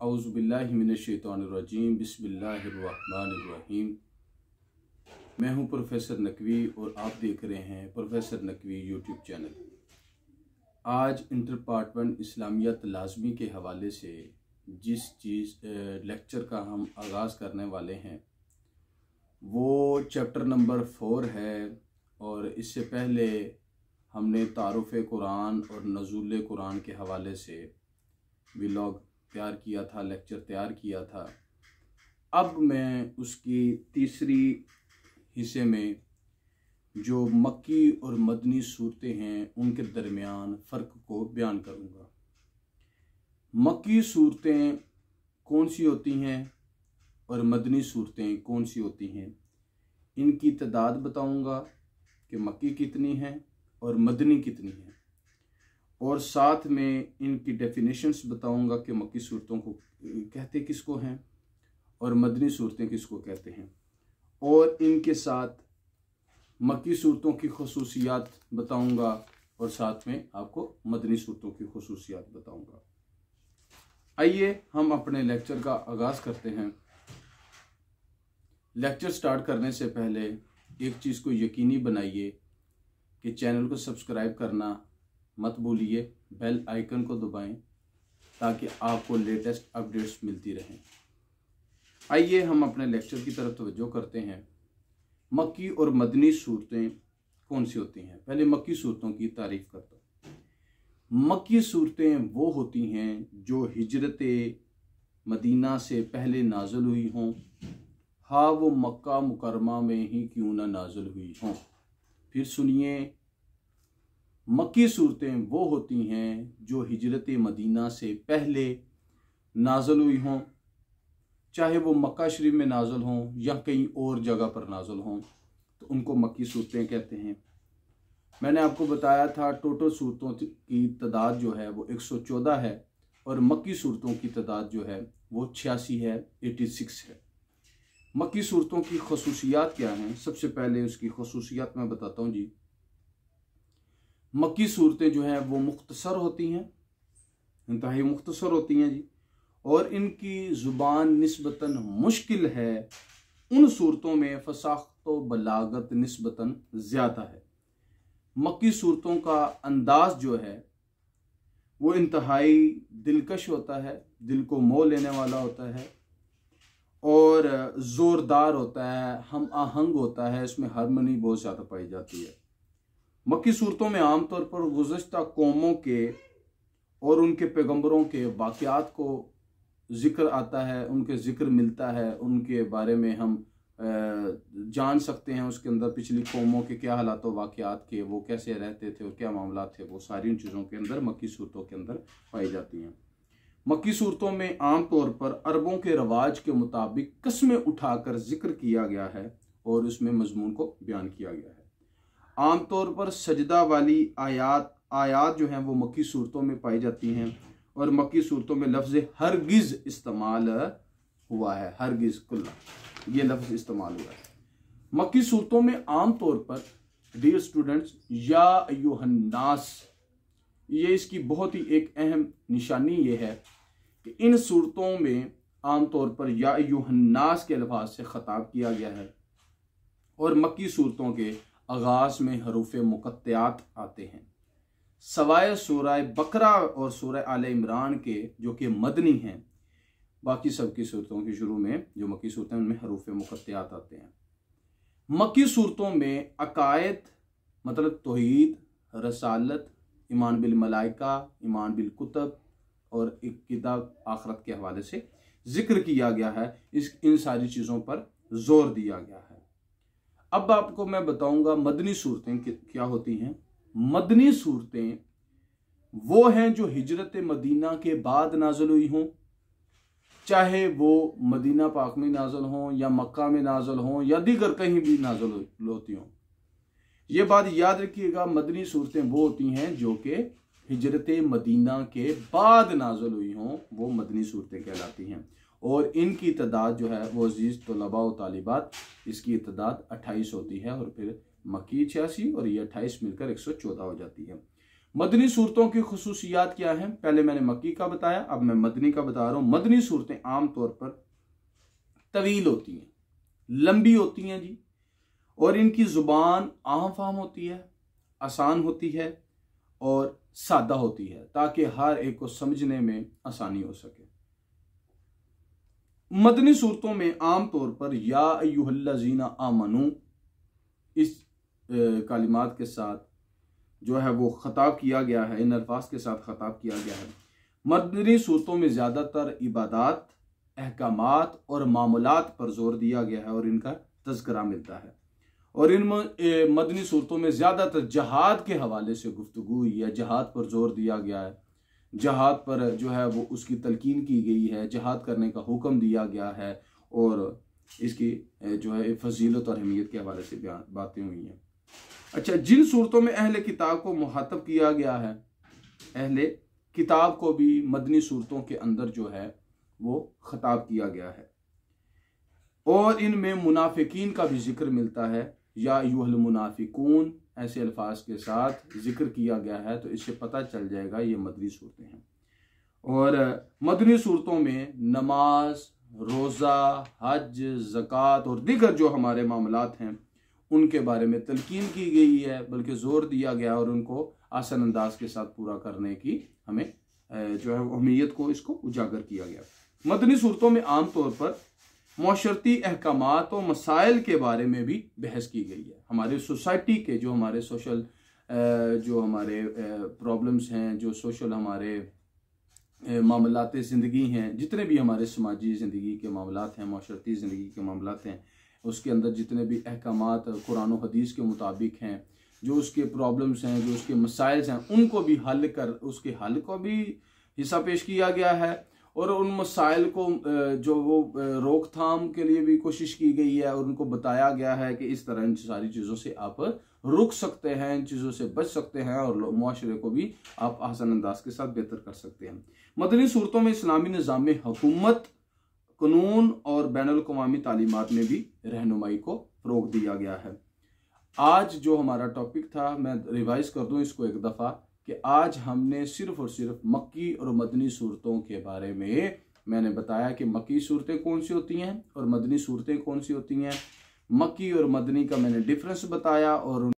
औज़ुबिल्लाहि मिनश्शैतानिर्रजीम बिस्मिल्लाहिर्रहमानिर्रहीम। मैं हूं प्रोफेसर नकवी और आप देख रहे हैं प्रोफेसर नकवी यूट्यूब चैनल। आज इंटर पार्ट 1 इस्लामियत लाज़मी के हवाले से जिस लेक्चर का हम आगाज़ करने वाले हैं वो चैप्टर नंबर 4 है। और इससे पहले हमने तारुफ़ कुरान और नज़ुल कुरान के हवाले से व्लॉग तैयार किया था, लेक्चर तैयार किया था। अब मैं उसकी तीसरी हिस्से में जो मक्की और मदनी सूरतें हैं उनके दरमियान फ़र्क को बयान करूँगा। मक्की सूरतें कौन सी होती हैं और मदनी सूरतें कौन सी होती हैं, इनकी तादाद बताऊँगा कि मक्की कितनी है और मदनी कितनी है, और साथ में इनकी डेफिनेशंस बताऊंगा कि मक्की सूरतों को कहते किसको हैं और मदनी सूरतें किसको कहते हैं, और इनके साथ मक्की सूरतों की खुसूसियात बताऊंगा और साथ में आपको मदनी सूरतों की खुसूसियात बताऊंगा। आइए हम अपने लेक्चर का आगाज़ करते हैं। लेक्चर स्टार्ट करने से पहले एक चीज़ को यकीनी बनाइए कि चैनल को सब्सक्राइब करना मत भूलिए, बेल आइकन को दबाएं ताकि आपको लेटेस्ट अपडेट्स मिलती रहें। आइए हम अपने लेक्चर की तरफ तवज्जो करते हैं। मक्की और मदनी सूरतें कौन सी होती हैं। पहले मक्की सूरतों की तारीफ करता हूँ। मक्की सूरतें वो होती हैं जो हिजरत मदीना से पहले नाज़िल हुई हों, हाँ वो मक्का मुकरमा में ही क्यों ना नाज़िल हुई हों। फिर सुनिए, मक्की सूरतें वो होती हैं जो हिजरत मदीना से पहले नाज़िल हुई हों, चाहे वो मक्का शरीफ में नाज़िल हों या कहीं और जगह पर नाज़िल हों, तो उनको मक्की सूरतें कहते हैं। मैंने आपको बताया था टोटल सूरतों की तादाद जो है वो 114 है और मक्की सूरतों की तादाद जो है वो 86 है, 86 है। मक्की सूरतों की खसूसियात क्या हैं, सबसे पहले उसकी खसूसियात मैं बताता हूँ जी। मक्की सूरतें जो हैं वो मुख्तसर होती हैं, इंतहाई मुख्तसर होती हैं जी, और इनकी ज़ुबान निस्बतन मुश्किल है। उन सूरतों में फसाख्त व बलागत निस्बतन ज़्यादा है। मक्की सूरतों का अंदाज जो है वो इंतहाई दिलकश होता है, दिल को मोह लेने वाला होता है और ज़ोरदार होता है, हम आहंग होता है, इसमें हारमोनी बहुत ज़्यादा पाई जाती है। मक्की सूरतों में आमतौर पर गुज़श्ता कौमों के और उनके पैगंबरों के वाक़यात को ज़िक्र आता है, उनके ज़िक्र मिलता है, उनके बारे में हम जान सकते हैं। उसके अंदर पिछली कौमों के क्या हालात व वाक़यात के, वो कैसे रहते थे और क्या मामला थे, वो सारी उन चीज़ों के अंदर मक्की सूरतों के अंदर पाई जाती हैं। मक्की सूरतों में आम तौर पर अरबों के रवाज के मुताबिक कस्में उठाकर जिक्र किया गया है और उसमें मजमून को बयान किया गया है। आमतौर पर सजदा वाली आयात जो हैं वो मक्की सूरतों में पाई जाती हैं और मक्की सूरतों में लफ्ज़ हरगिज़ इस्तेमाल हुआ है। हरगिज़ कुल्ला ये लफ्ज़ इस्तेमाल हुआ है। मक्की सूरतों में आमतौर पर डियर स्टूडेंट्स या अय्युहन्नास, ये इसकी बहुत ही एक अहम निशानी ये है कि इन सूरतों में आमतौर पर या अय्युहन्नास के अल्फाज से ख़ताब किया गया है और मक्की सूरतों के आगाज़ में हरूफ़ मुक़त्तआत आते हैं, सवाए सूरह बकरा और सूरह आले इमरान के जो कि मदनी हैं। बाकी सबकी सूरतों के शुरू में जो मक्की सूरतें उनमें हरूफ़ मुक़त्तआत आते हैं। मक्की सूरतों में अकायद मतलब तौहीद, रसालत, ईमान बिल मलाइका, ईमान बिल कुतब और इक़्तिदा आखरत के हवाले से जिक्र किया गया है। इन सारी चीज़ों पर जोर दिया गया है। अब आपको मैं बताऊंगा मदनी सूरतें क्या होती हैं। मदनी सूरतें वो हैं जो हिजरत मदीना के बाद नाज़िल हुई हों, चाहे वो मदीना पाक में नाज़िल हों या मक्का में नाज़िल हों या दीगर कहीं भी नाज़िल होती हों। ये बात याद रखिएगा, मदनी सूरतें वो होती हैं जो कि हिजरत मदीना के बाद नाज़िल हुई हों, वो मदनी सूरतें कहलाती हैं। और इनकी तादाद जो है वो अजीज़ तलबा व तालिबात, इसकी तादाद 28 होती है और फिर मक्की 86 और ये 28 मिलकर 114 हो जाती है। मदनी सूरतों की खुसूसियात क्या हैं? पहले मैंने मक्की का बताया, अब मैं मदनी का बता रहा हूं। मदनी सूरतें आमतौर पर तवील होती हैं, लंबी होती हैं जी, और इनकी जुबान आम फाम होती है, आसान होती है और सादा होती है, ताकि हर एक को समझने में आसानी हो सके। मदनी सूरतों में आमतौर पर या अय्युहल्लज़ीना आमनू इस कालिमात के साथ जो है वो खताब किया गया है, इन अल्फाज के साथ खताब किया गया है। मदनी सूरतों में ज़्यादातर इबादात, अहकामात और मामूलात पर जोर दिया गया है और इनका तज़किरा मिलता है। और इन मदनी सूरतों में ज़्यादातर जहाद के हवाले से गुफ्तगू हुई है, जहाद पर जोर दिया गया है, जहाद पर जो है वो उसकी तलकीन की गई है, जहाद करने का हुक्म दिया गया है और इसकी जो है फजीलत और अहमियत के हवाले से बातें हुई हैं। अच्छा, जिन सूरतों में अहले किताब को मुखातब किया गया है, अहले किताब को भी मदनी सूरतों के अंदर जो है वो खताब किया गया है और इनमें मुनाफिकीन का भी जिक्र मिलता है। या अय्युहल मुनाफिकून ऐसे अल्फाज के साथ जिक्र किया गया है, तो इससे पता चल जाएगा ये मदनी सूरतें हैं। और मदनी सूरतों में नमाज, रोज़ा, हज, ज़कात और दीगर जो हमारे मामलात हैं उनके बारे में तलकीन की गई है, बल्कि जोर दिया गया और उनको आसान अंदाज के साथ पूरा करने की हमें जो है अहमियत को इसको उजागर किया गया। मदनी सूरतों में आमतौर पर मौशरती अहकामात और मसाइल के बारे में भी बहस की गई है। हमारे सोसाइटी के जो हमारे सोशल जो हमारे प्रॉब्लम्स हैं, जो सोशल हमारे मामलात ज़िंदगी हैं, जितने भी हमारे समाजी ज़िंदगी के मामलात हैं, मौशरती ज़िंदगी के मामलात हैं, उसके अंदर जितने भी अहकामात कुरान और हदीस के मुताबिक हैं, जो उसके प्रॉब्लम्स हैं, जो उसके मसाइल्स हैं, उनको भी हल कर उसके हल को भी हिस्सा पेश किया गया है और उन मसाइल को जो वो रोकथाम के लिए भी कोशिश की गई है और उनको बताया गया है कि इस तरह इन सारी चीज़ों से आप रुक सकते हैं, इन चीज़ों से बच सकते हैं और मुआशरे को भी आप आसान अंदाज के साथ बेहतर कर सकते हैं। मदनी सूरतों में इस्लामी निज़ाम हुकूमत, कानून और बैनुल अक़वामी तालीमात में भी रहनुमाई को फ़रोग़ दिया गया है। आज जो हमारा टॉपिक था, मैं रिवाइज़ कर दूं इसको एक दफ़ा, कि आज हमने सिर्फ और सिर्फ मक्की और मदनी सूरतों के बारे में मैंने बताया कि मक्की सूरतें कौन सी होती हैं और मदनी सूरतें कौन सी होती हैं। मक्की और मदनी का मैंने डिफरेंस बताया और